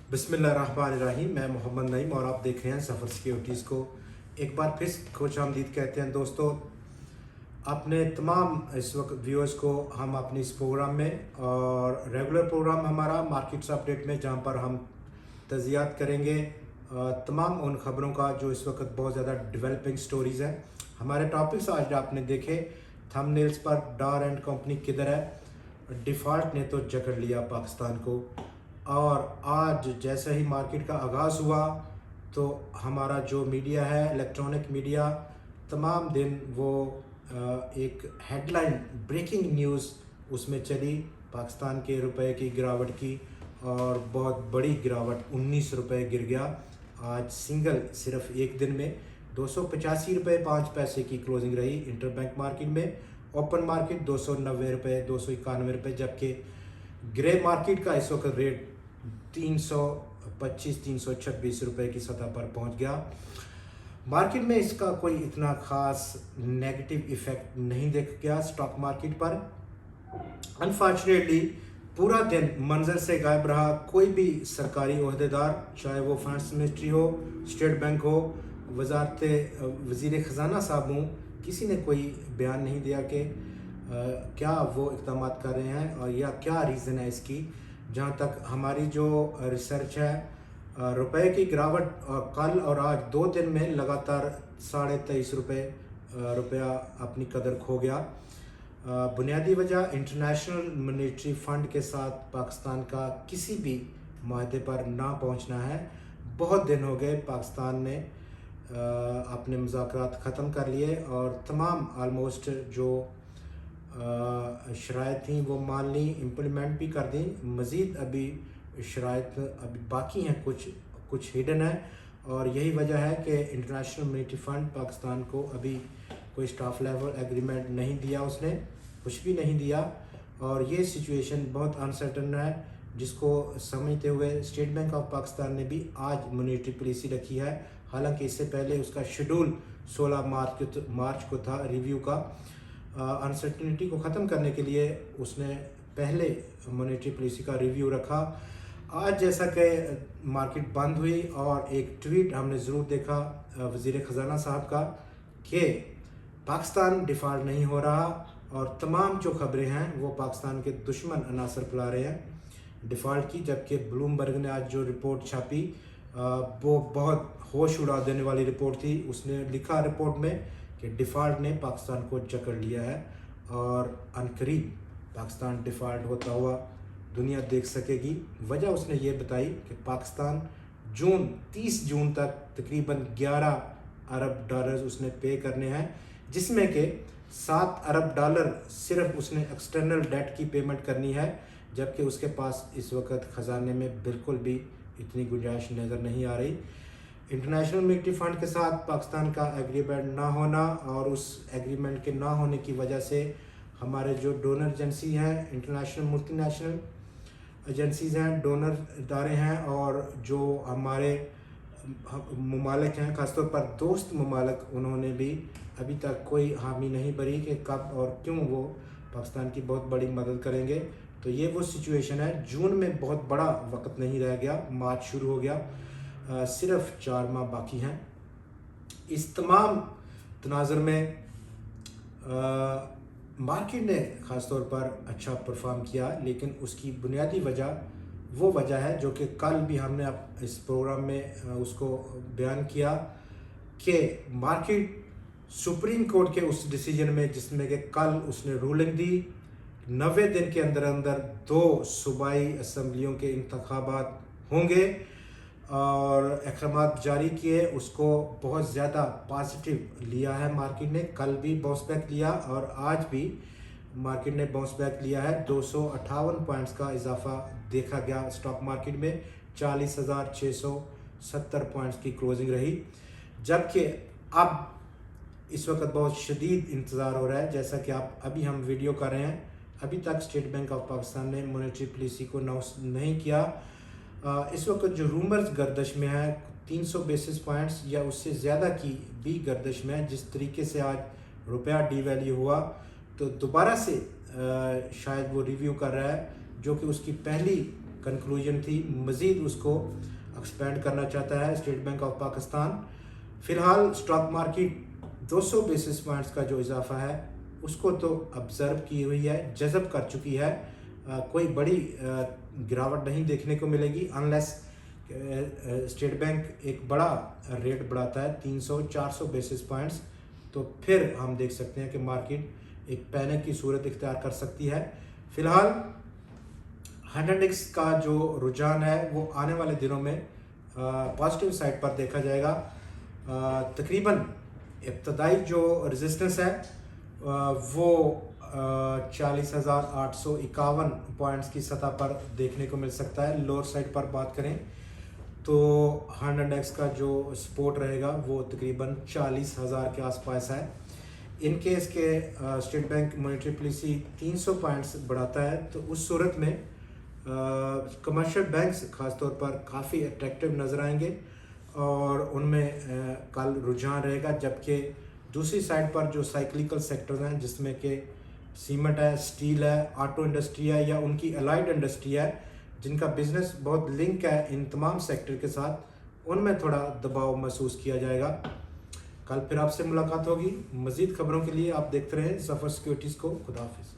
बिस्मिल्लाहिर्रहमानिर्रहीम। मैं मोहम्मद नईम और आप देख रहे हैं सफ़र सिक्योरिटीज़ को। एक बार फिर खुश आमदीद कहते हैं दोस्तों। अपने तमाम इस वक्त व्यूअर्स को हम अपने इस प्रोग्राम में और रेगुलर प्रोग्राम हमारा मार्केट्स अपडेट में, जहां पर हम तज़ियात करेंगे तमाम उन ख़बरों का जो इस वक्त बहुत ज़्यादा डेवलपिंग स्टोरीज़ हैं। हमारे टॉपिक्स आज आपने देखे थंबनेल्स पर, डार एंड कंपनी किधर है, डिफ़ॉल्ट ने तो जकड़ लिया पाकिस्तान को। और आज जैसे ही मार्केट का आगाज़ हुआ तो हमारा जो मीडिया है, इलेक्ट्रॉनिक मीडिया, तमाम दिन वो एक हेडलाइन ब्रेकिंग न्यूज़ उसमें चली पाकिस्तान के रुपए की गिरावट की, और बहुत बड़ी गिरावट 19 रुपये गिर गया आज सिंगल सिर्फ एक दिन में। 285 रुपये 5 पैसे की क्लोजिंग रही इंटरबैंक मार्केट में। ओपन मार्केट 290 रुपये 291 रुपये, जबकि ग्रे मार्केट का इस वक्त रेट 325-326 रुपये की सतह पर पहुंच गया। मार्केट में इसका कोई इतना ख़ास नेगेटिव इफ़ेक्ट नहीं दिख गया स्टॉक मार्केट पर। अनफॉर्चुनेटली पूरा दिन मंजर से गायब रहा कोई भी सरकारी ओहदेदार, चाहे वो फाइनेंस मिनिस्ट्री हो, स्टेट बैंक हो, वज़ीर ख़जाना साहब हों, किसी ने कोई बयान नहीं दिया कि क्या वो इक़दाम कर रहे हैं और या क्या रीज़न है इसकी। जहाँ तक हमारी जो रिसर्च है, रुपए की गिरावट कल और आज 2 दिन में लगातार 23.5 रुपया अपनी कदर खो गया। बुनियादी वजह इंटरनेशनल मॉनेटरी फ़ंड के साथ पाकिस्तान का किसी भी माहदे पर ना पहुंचना है। बहुत दिन हो गए पाकिस्तान ने अपने मुज़ाकरात ख़त्म कर लिए और तमाम आलमोस्ट जो शराइत थी वो मान ली, इम्प्लीमेंट भी कर दी। मज़ीद अभी शराइत अभी बाकी हैं, कुछ हिडन है, और यही वजह है कि इंटरनेशनल मॉनेटरी फ़ंड पाकिस्तान को अभी कोई स्टाफ लेवल एग्रीमेंट नहीं दिया, उसने कुछ भी नहीं दिया। और ये सिचुएशन बहुत अनसर्टन है, जिसको समझते हुए स्टेट बैंक ऑफ पाकिस्तान ने भी आज मॉनेटरी पॉलिसी रखी है। हालांकि इससे पहले उसका शेड्यूल 16 मार्च को था रिव्यू का। अनसर्टनिटी को ख़त्म करने के लिए उसने पहले मॉनेटरी पॉलिसी का रिव्यू रखा। आज जैसा कि मार्केट बंद हुई और एक ट्वीट हमने ज़रूर देखा वज़ीर ख़जाना साहब का कि पाकिस्तान डिफ़ॉल्ट नहीं हो रहा, और तमाम जो ख़बरें हैं वो पाकिस्तान के दुश्मन अनासर फैला रहे हैं डिफ़ॉल्ट की। जबकि ब्लूमबर्ग ने आज जो रिपोर्ट छापी वो बहुत होश उड़ा देने वाली रिपोर्ट थी। उसने लिखा रिपोर्ट में कि डिफ़ॉल्ट ने पाकिस्तान को जकड़ लिया है, और अनकरीब पाकिस्तान डिफ़ॉल्ट होता हुआ दुनिया देख सकेगी। वजह उसने ये बताई कि पाकिस्तान 30 जून तक तकरीबन 11 अरब डॉलर उसने पे करने हैं, जिसमें के 7 अरब डॉलर सिर्फ उसने एक्सटर्नल डेट की पेमेंट करनी है, जबकि उसके पास इस वक्त ख़जाने में बिल्कुल भी इतनी गुंजाइश नज़र नहीं आ रही। इंटरनेशनल मॉनेटरी फ़ंड के साथ पाकिस्तान का एग्रीमेंट ना होना और उस एग्रीमेंट के ना होने की वजह से हमारे जो डोनर एजेंसी हैं, इंटरनेशनल मल्टीनेशनल एजेंसीज़ हैं, डोनर इदारे हैं, और जो हमारे ममालिक हैं, ख़ासतौर पर दोस्त ममालिक, उन्होंने भी अभी तक कोई हामी नहीं भरी कि कब और क्यों वो पाकिस्तान की बहुत बड़ी मदद करेंगे। तो ये वो सिचुएशन है। जून में बहुत बड़ा वक्त नहीं रह गया, मार्च शुरू हो गया, सिर्फ 4 माह बाकी हैं। इस तमाम तनाज़ुर में मार्केट ने ख़ास तौर पर अच्छा परफॉर्म किया, लेकिन उसकी बुनियादी वजह है जो कि कल भी हमने इस प्रोग्राम में उसको बयान किया कि मार्केट सुप्रीम कोर्ट के उस डिसीजन में, जिसमें कि कल उसने रूलिंग दी 90 दिन के अंदर अंदर 2 सूबाई असम्बलियों के इंतखाबात होंगे और अहकामात जारी किए, उसको बहुत ज़्यादा पॉजिटिव लिया है मार्केट ने। कल भी बाउंस बैक लिया और आज भी मार्केट ने बाउंस बैक लिया है। 258 पॉइंट्स का इजाफा देखा गया स्टॉक मार्केट में। 40,670 पॉइंट्स की क्लोजिंग रही, जबकि अब इस वक्त बहुत शदीद इंतज़ार हो रहा है। जैसा कि आप अभी हम वीडियो कर रहे हैं, अभी तक स्टेट बैंक ऑफ पाकिस्तान ने मॉनेटरी पॉलिसी को अनाउंस नहीं किया। इस वक्त जो रूमर्स गर्दिश में है 300 बेसिस पॉइंट्स या उससे ज़्यादा की भी गर्दिश में है। जिस तरीके से आज रुपया डीवैल्यू हुआ, तो दोबारा से शायद वो रिव्यू कर रहा है, जो कि उसकी पहली कंक्लूजन थी, मज़ीद उसको एक्सपेंड करना चाहता है स्टेट बैंक ऑफ पाकिस्तान। फ़िलहाल स्टॉक मार्केट 200 बेसिस पॉइंट्स का जो इजाफा है उसको तो ऑब्ज़र्व की हुई है, जज़ब कर चुकी है। कोई बड़ी गिरावट नहीं देखने को मिलेगी अनलेस स्टेट बैंक एक बड़ा रेट बढ़ाता है 300-400 बेसिस पॉइंट्स, तो फिर हम देख सकते हैं कि मार्केट एक पैनिक की सूरत इख्तियार कर सकती है। फ़िलहाल इंडेक्स का जो रुझान है वो आने वाले दिनों में पॉजिटिव साइड पर देखा जाएगा। तकरीबन इब्तदाई जो रेजिस्टेंस है वो 40,851 पॉइंट्स की सतह पर देखने को मिल सकता है। लोअर साइड पर बात करें तो हंड इंडेक्स का जो सपोर्ट रहेगा वो तकरीबन 40,000 के आसपास है। इन केस के state bank monetary policy 300 points बढ़ाता है तो उस सूरत में कमर्शियल बैंक्स ख़ासतौर पर काफ़ी अट्रैक्टिव नज़र आएंगे और उनमें कल रुझान रहेगा। जबकि दूसरी साइड पर जो साइक्लिकल सेक्टर्स हैं जिसमें कि सीमेंट है, स्टील है, ऑटो इंडस्ट्री है या उनकी अलाइड इंडस्ट्री है जिनका बिजनेस बहुत लिंक है इन तमाम सेक्टर के साथ, उनमें थोड़ा दबाव महसूस किया जाएगा। कल फिर आपसे मुलाकात होगी। मज़ीद खबरों के लिए आप देखते रहें ज़फ़र सिक्योरिटीज़ को। खुदा हाफिज़।